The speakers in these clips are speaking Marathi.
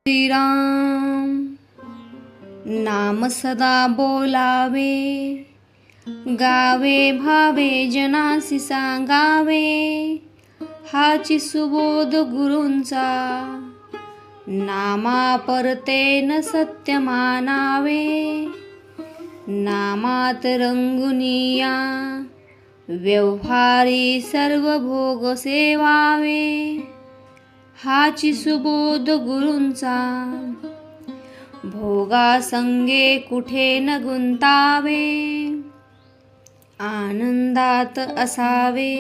श्रीराम नाम सदा बोलावे, गावे भावे जनासी सांगावे, हाची सुबोध गुरूंचा, नामा परते न सत्य मानावे, नामात रंगुनिया व्यवहारी सर्व भोग सेवावे, हाची सुबोध गुरूंचा, भोगा संगे कुठे न गुंतावे, आनंदात असावे,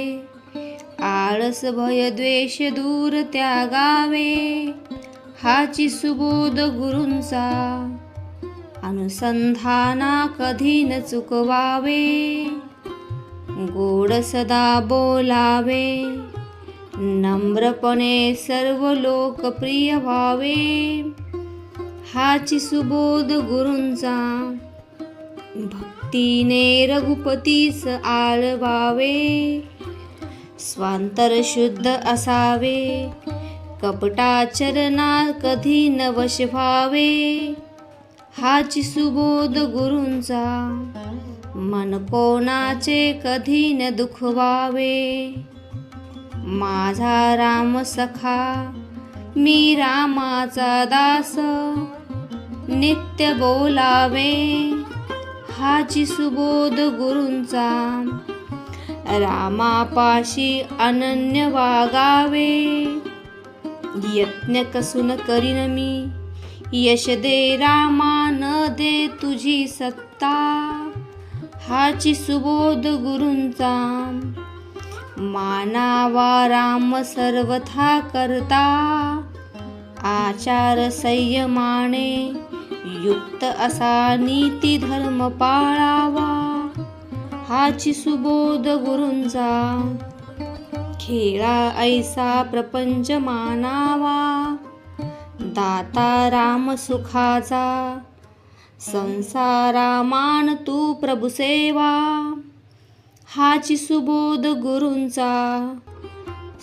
आळस भय द्वेष दूर त्यागावे, हाची सुबोध गुरूंचा, अनुसंधाना कधी न चुकवावे, गोड सदा बोलावे, नम्रपणे सर्व लोकप्रिय व्हावे, हाची सुबोध गुरूंचा, भक्तीने रघुपतीस आळवावे, स्वांतर शुद्ध असावे, कपटाचरणा कधी न वश व्हावे, हाची सुबोध गुरूंचा, मन कोणाचे कधी न दुखवावे, माझा राम सखा मी रामाचा दास, नित्य बोलावे, हाची सुबोध गुरूंचा, रामापाशी अनन्य वागावे, यत्न कसून करीन मी, यश दे रामा न दे तुझी सत्ता, हाची सुबोध गुरूंचा, मानावा राम सर्वथा करता, आचार संयमाने युक्त असा नीती धर्म पाळावा, हाची सुबोध गुरूंचा, खेळा ऐसा प्रपंच मानावा, दाता राम सुखाचा, संसारा मान तू प्रभु सेवा, हाची सुबोध गुरूंचा,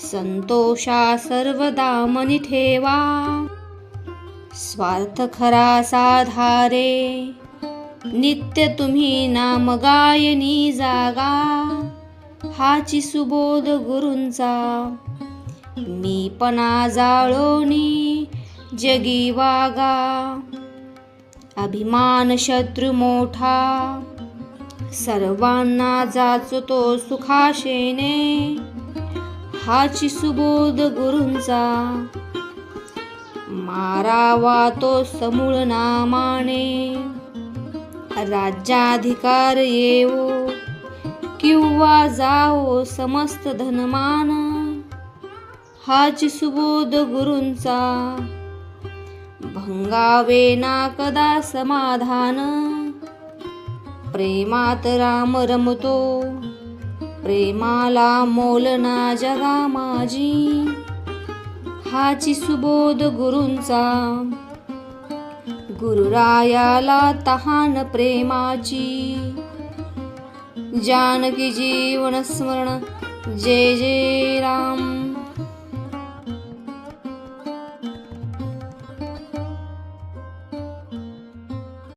संतोषा सर्वदा मनी ठेवा, स्वार्थ खरा साधारे, नित्य तुम्ही नाम गायनी जागा, हाची सुबोध गुरूंचा, मीपणा जाळोनी जगी वागा, अभिमान शत्रु मोठा, सर्वांना जाचतो सुखाशेने, हाची सुबोध गुरूंचा, मारावा तो समूळ नामाने, राज्याधिकार येवो किंवा जावो समस्त धनमान, हाची सुबोध गुरूंचा, भंगावे ना कदा समाधान, प्रेमात राम रमतो, प्रेमाला मोल ना जगा माझी, हाची सुबोध गुरूंचा, गुरुरायाला तहान प्रेमाची, जानकी जीवन स्मरण जय जय राम